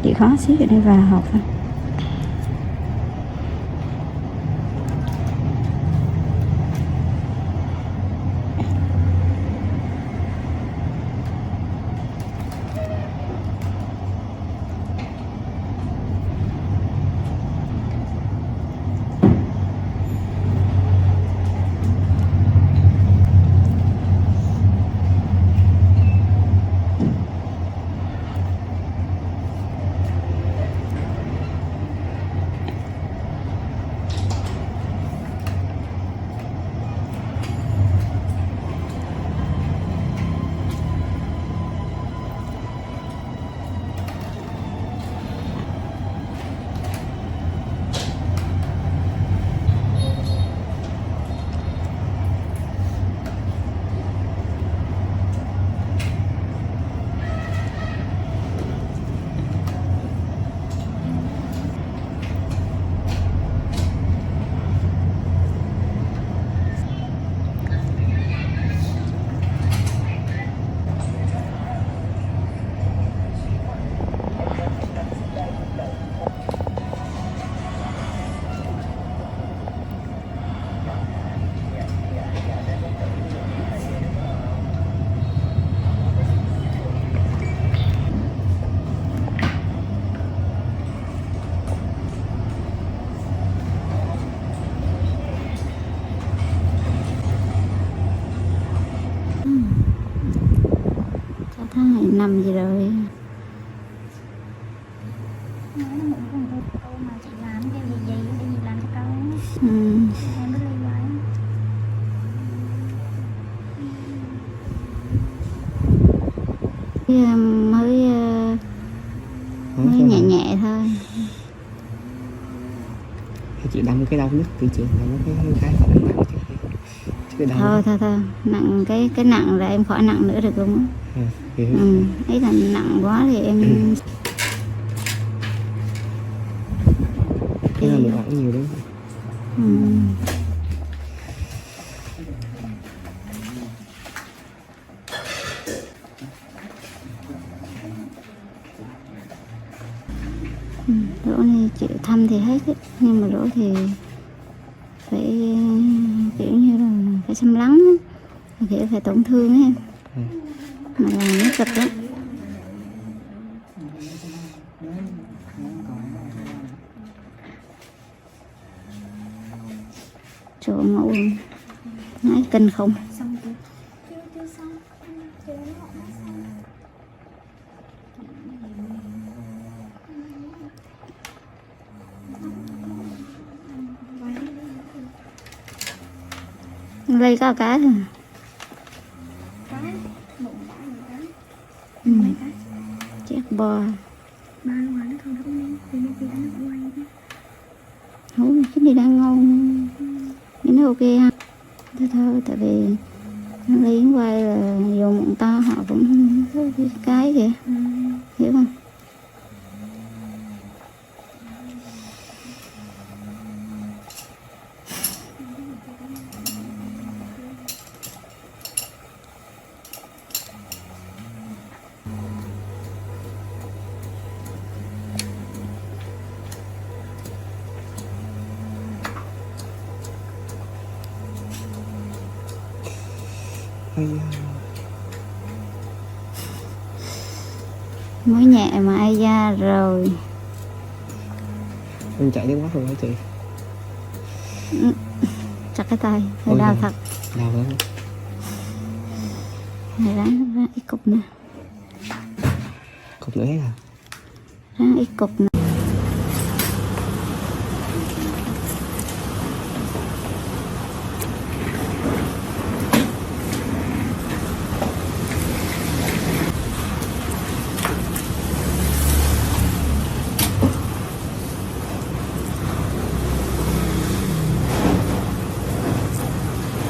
Chị khó xíu ở đây vào học thôi. Tháng này năm gì rồi. Mà chị làm cái gì đi làm cho câu em mới đi vậy. Mới nhẹ nhẹ thôi. Thì chị đâm cái đau nhất từ trường là nó cái họ nặng chứ cái đau Thôi nặng cái nặng là em khỏi nặng nữa được không á? Ấy là nặng quá thì em cái là mình ăn nhiều đấy. Rỗ này chịu thăm thì hết ấy. Nhưng mà rỗ thì phải kiểu như là phải xâm lắng á. Kiểu phải tổn thương ấy em. Mà là nó cực đó. Chỗ ngủ nói kinh không. Lấy có cá thôi. Chết bò. Không, cái này đang ngon. Nó ok ha. Thôi tại vì nó lấy quay là dùng bọn to họ cũng cái kìa. Hiểu không? Mới nhẹ mà ai da rồi. Em chạy đến quá rồi hả chị? Chặt cái tay, hơi đau thật. Đau lắm. Này ráng ít cục nè. Cục nữa hết à? Ráng ít cục nè.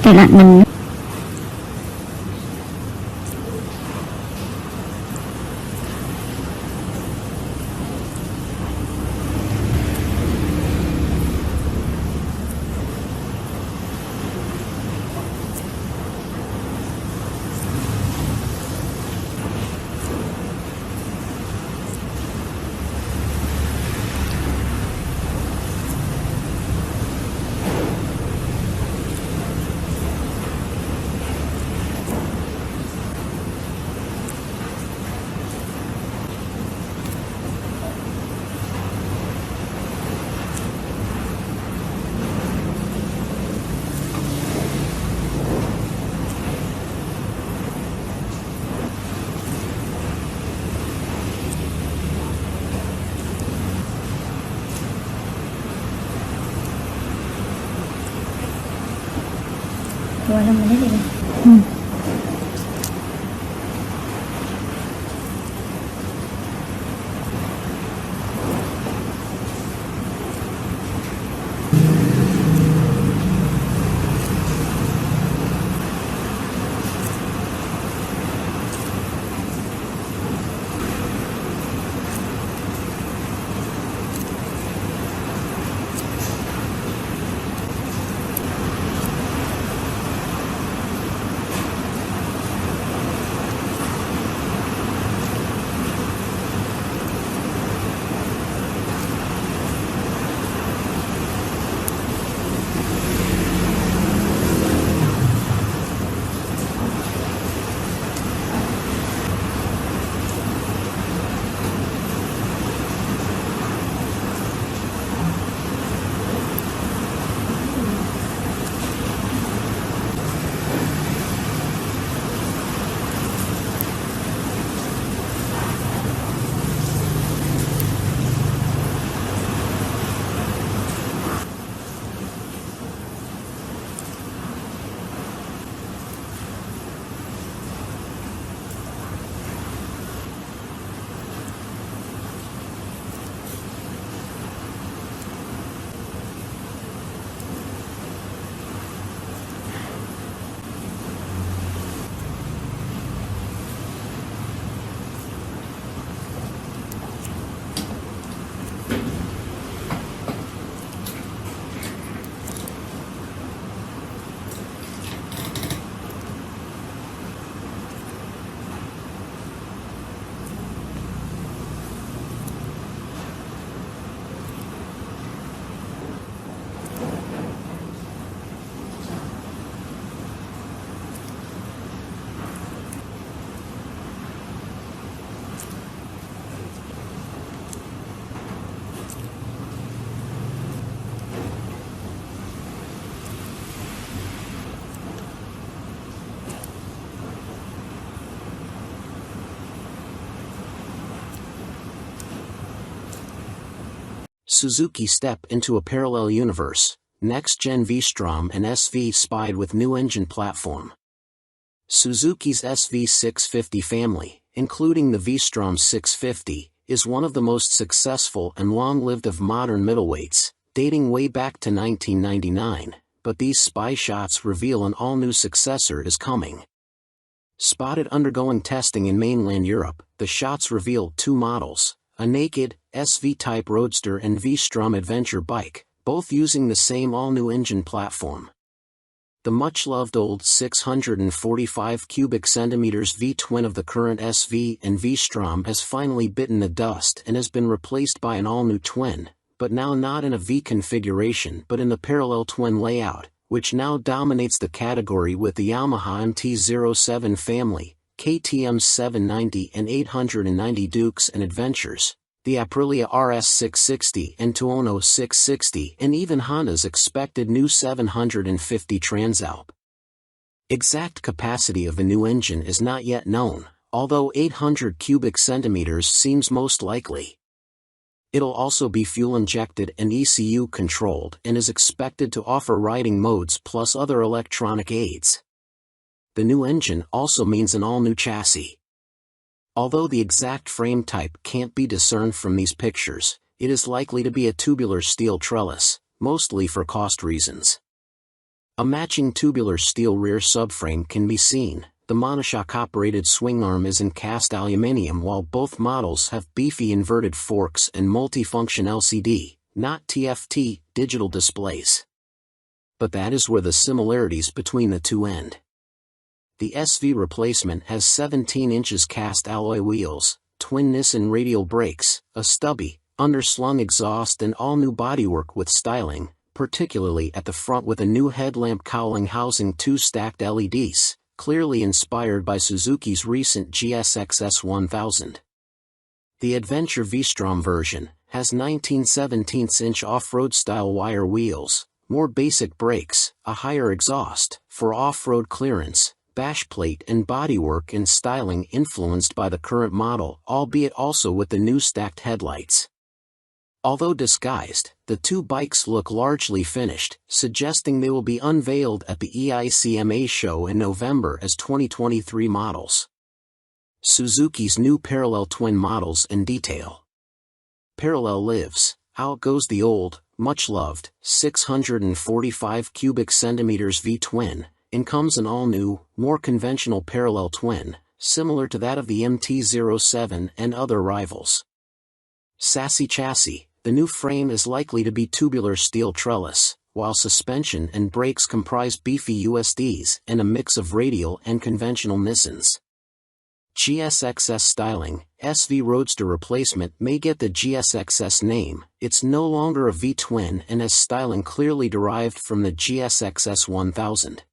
Cái lạnh mình là mình thấy đi. Ừ. Suzuki step into a parallel universe, next-gen V-Strom and SV spied with new engine platform. Suzuki's SV650 family, including the V-Strom 650, is one of the most successful and long-lived of modern middleweights, dating way back to 1999, but these spy shots reveal an all-new successor is coming. Spotted undergoing testing in mainland Europe, the shots reveal two models, a naked, SV-type roadster and V-Strom adventure bike, both using the same all-new engine platform. The much-loved old 645 cubic centimeters V-twin of the current SV and V-Strom has finally bitten the dust and has been replaced by an all-new twin, but now not in a V configuration but in the parallel twin layout, which now dominates the category with the Yamaha MT-07 family, KTM 790 and 890 Dukes and Adventures, the Aprilia RS 660 and Tuono 660 and even Honda's expected new 750 Transalp. Exact capacity of the new engine is not yet known, although 800 cubic centimeters seems most likely. It'll also be fuel-injected and ECU controlled and is expected to offer riding modes plus other electronic aids. The new engine also means an all-new chassis. Although the exact frame type can't be discerned from these pictures, it is likely to be a tubular steel trellis, mostly for cost reasons. A matching tubular steel rear subframe can be seen. The monoshock-operated swing arm is in cast aluminium while both models have beefy inverted forks and multifunction LCD, not TFT, digital displays. But that is where the similarities between the two end. The SV replacement has 17 inches cast alloy wheels, twin Nissan radial brakes, a stubby, underslung exhaust and all-new bodywork with styling, particularly at the front with a new headlamp cowling housing two stacked LEDs, clearly inspired by Suzuki's recent GSX S1000. The Adventure V-Strom version has 19/17-inch off-road style wire wheels, more basic brakes, a higher exhaust, for off-road clearance, bash plate and bodywork and styling influenced by the current model, albeit also with the new stacked headlights. Although disguised, the two bikes look largely finished, suggesting they will be unveiled at the EICMA show in November as 2023 models. Suzuki's new parallel twin models in detail. Parallel lives, outgoes the old, much-loved, 645 cubic centimeters V-twin, and comes an all-new, more conventional parallel twin, similar to that of the MT-07 and other rivals. Sassy chassis, the new frame is likely to be tubular steel trellis, while suspension and brakes comprise beefy USDs and a mix of radial and conventional Nissans. GSXS styling, SV Roadster replacement may get the GSXS name, it's no longer a V-twin and has styling clearly derived from the GSXS 1000.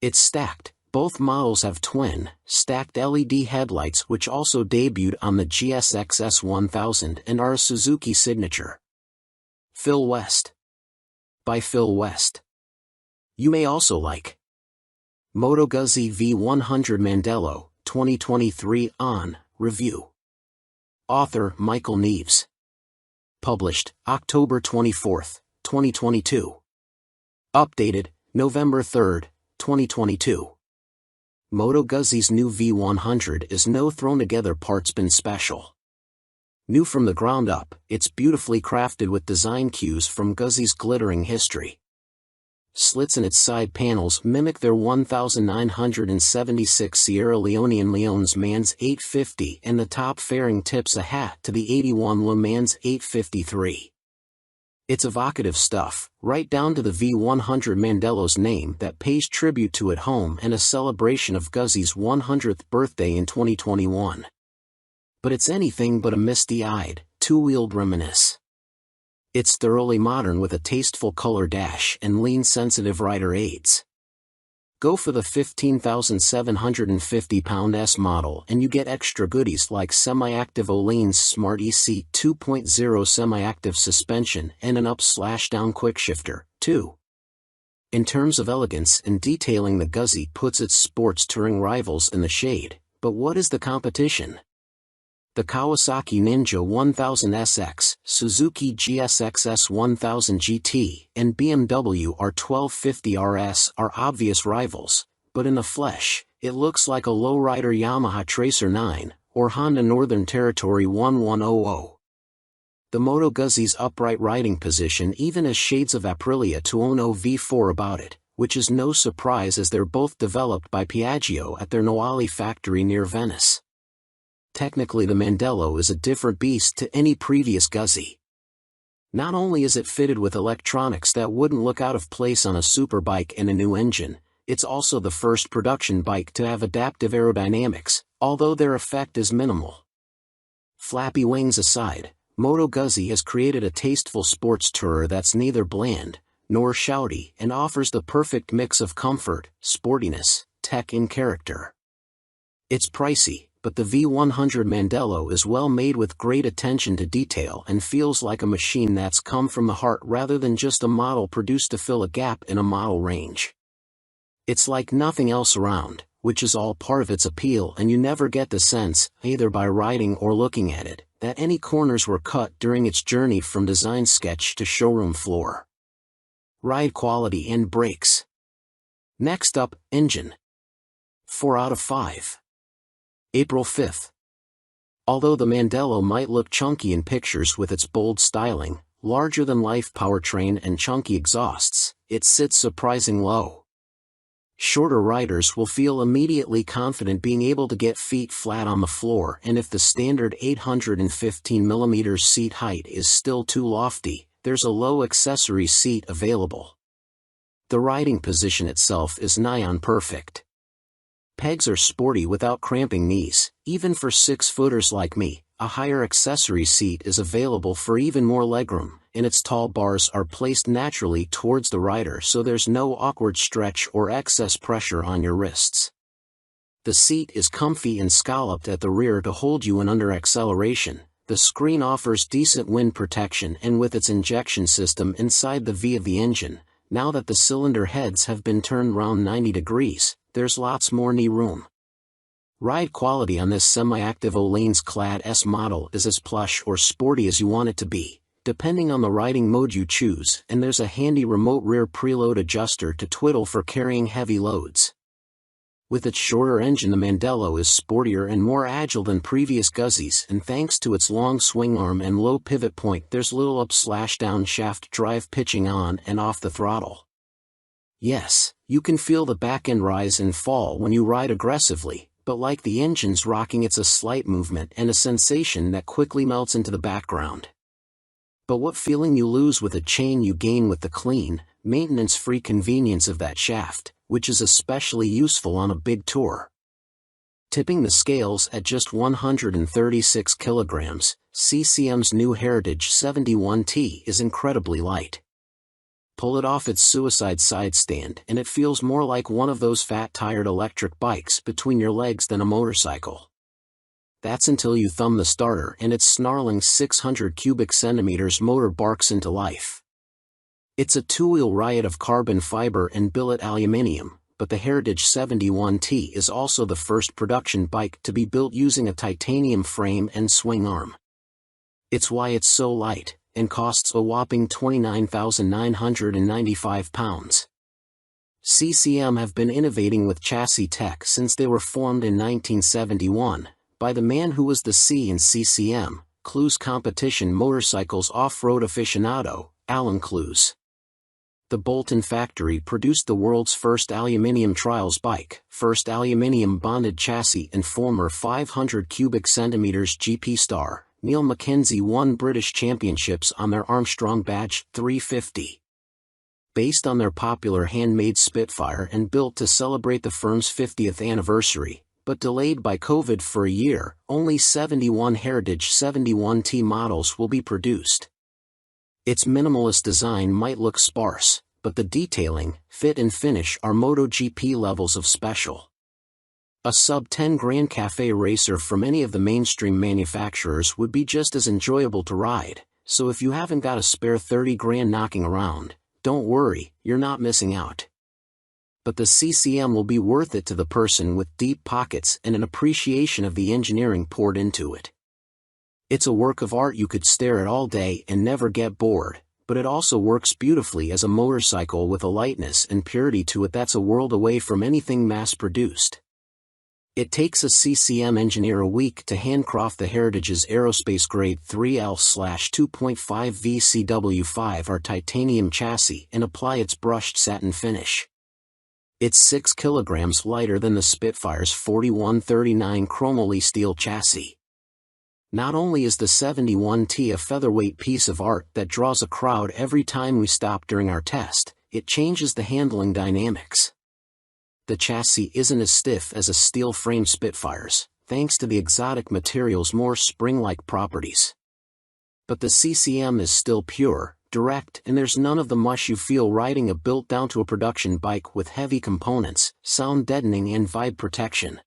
It's stacked, both models have twin, stacked LED headlights which also debuted on the GSXS 1000 and are a Suzuki signature. Phil West. By Phil West. You may also like Moto Guzzi V100 Mandello, 2023 on review. Author Michael Neves. Published October 24, 2022. Updated November 3, 2022. Moto Guzzi's new V100 is no thrown-together parts-bin special. New from the ground up, it's beautifully crafted with design cues from Guzzi's glittering history. Slits in its side panels mimic their 1976 Sierra Leonean Leon's Mans 850 and the top fairing tips a hat to the 81 Le Mans 853. It's evocative stuff, right down to the V100 Mandello's name that pays tribute to at home and a celebration of Guzzi's 100th birthday in 2021. But it's anything but a misty-eyed, two-wheeled reminisce. It's thoroughly modern with a tasteful color dash and lean-sensitive rider aids. Go for the 15,750 pound S model and you get extra goodies like semi-active Olean's Smart EC 2.0 semi-active suspension and an up/down quickshifter, too. In terms of elegance and detailing, the Guzzi puts its sports touring rivals in the shade, but what is the competition? The Kawasaki Ninja 1000 SX, Suzuki GSXS 1000 GT, and BMW R1250 RS are obvious rivals, but in the flesh, it looks like a lowrider Yamaha Tracer 9, or Honda Northern Territory 1100. The Moto Guzzi's upright riding position even has shades of Aprilia Tuono V4 about it, which is no surprise as they're both developed by Piaggio at their Noali factory near Venice. Technically, the Mandello is a different beast to any previous Guzzi. Not only is it fitted with electronics that wouldn't look out of place on a superbike and a new engine, it's also the first production bike to have adaptive aerodynamics, although their effect is minimal. Flappy wings aside, Moto Guzzi has created a tasteful sports tourer that's neither bland nor shouty and offers the perfect mix of comfort, sportiness, tech and character. It's pricey, but the V100 Mandello is well made with great attention to detail and feels like a machine that's come from the heart rather than just a model produced to fill a gap in a model range. It's like nothing else around, which is all part of its appeal, and you never get the sense, either by riding or looking at it, that any corners were cut during its journey from design sketch to showroom floor. Ride quality and brakes. Next up, engine. 4 out of 5. April 5th. Although the Mandello might look chunky in pictures with its bold styling, larger-than-life powertrain and chunky exhausts, it sits surprising low. Shorter riders will feel immediately confident being able to get feet flat on the floor, and if the standard 815mm seat height is still too lofty, there's a low accessory seat available. The riding position itself is nigh on perfect. Pegs are sporty without cramping knees. Even for 6-footers like me, a higher accessory seat is available for even more legroom, and its tall bars are placed naturally towards the rider so there's no awkward stretch or excess pressure on your wrists. The seat is comfy and scalloped at the rear to hold you in under acceleration. The screen offers decent wind protection, and with its injection system inside the V of the engine, now that the cylinder heads have been turned round 90 degrees, there's lots more knee room. Ride quality on this semi-active Olean's Clad S model is as plush or sporty as you want it to be. depending on the riding mode you choose, and there's a handy remote rear preload adjuster to twiddle for carrying heavy loads. With its shorter engine, the Mandello is sportier and more agile than previous Guzzies, and thanks to its long swing arm and low pivot point, there's little up/down shaft drive pitching on and off the throttle. Yes, you can feel the back end rise and fall when you ride aggressively, but like the engine's rocking, it's a slight movement and a sensation that quickly melts into the background. But what feeling you lose with a chain you gain with the clean, maintenance-free convenience of that shaft, which is especially useful on a big tour. Tipping the scales at just 136 kilograms, CCM's new Heritage 71T is incredibly light. Pull it off its suicide side stand and it feels more like one of those fat-tired electric bikes between your legs than a motorcycle. That's until you thumb the starter and its snarling 600 cubic centimeters motor barks into life. It's a two-wheel riot of carbon fiber and billet aluminium, but the Heritage 71T is also the first production bike to be built using a titanium frame and swing arm. It's why it's so light, and costs a whopping £29,995. CCM have been innovating with chassis tech since they were formed in 1971, by the man who was the C in CCM, Clues Competition Motorcycles off-road aficionado, Alan Clues. The Bolton factory produced the world's first aluminium trials bike, first aluminium bonded chassis, and former 500 cubic centimeters GP star, Neil Mackenzie, won British championships on their Armstrong Badge 350. Based on their popular handmade Spitfire and built to celebrate the firm's 50th anniversary, but delayed by COVID for a year, only 71 Heritage 71T models will be produced. Its minimalist design might look sparse, but the detailing, fit and finish are MotoGP levels of special. A sub-10 grand cafe racer from any of the mainstream manufacturers would be just as enjoyable to ride, so if you haven't got a spare 30 grand knocking around, don't worry, you're not missing out. But the CCM will be worth it to the person with deep pockets and an appreciation of the engineering poured into it. It's a work of art you could stare at all day and never get bored, but it also works beautifully as a motorcycle with a lightness and purity to it that's a world away from anything mass-produced. It takes a CCM engineer a week to handcraft the Heritage's aerospace-grade 3L/2.5 VCW5R titanium chassis and apply its brushed satin finish. It's 6 kilograms lighter than the Spitfire's 4139 chromoly steel chassis. Not only is the 71T a featherweight piece of art that draws a crowd every time we stop during our test, it changes the handling dynamics. The chassis isn't as stiff as a steel-framed Spitfire's, thanks to the exotic material's more spring-like properties. But the CCM is still pure, direct, and there's none of the mush you feel riding a built-down-to-a-production bike with heavy components, sound deadening and vibe protection.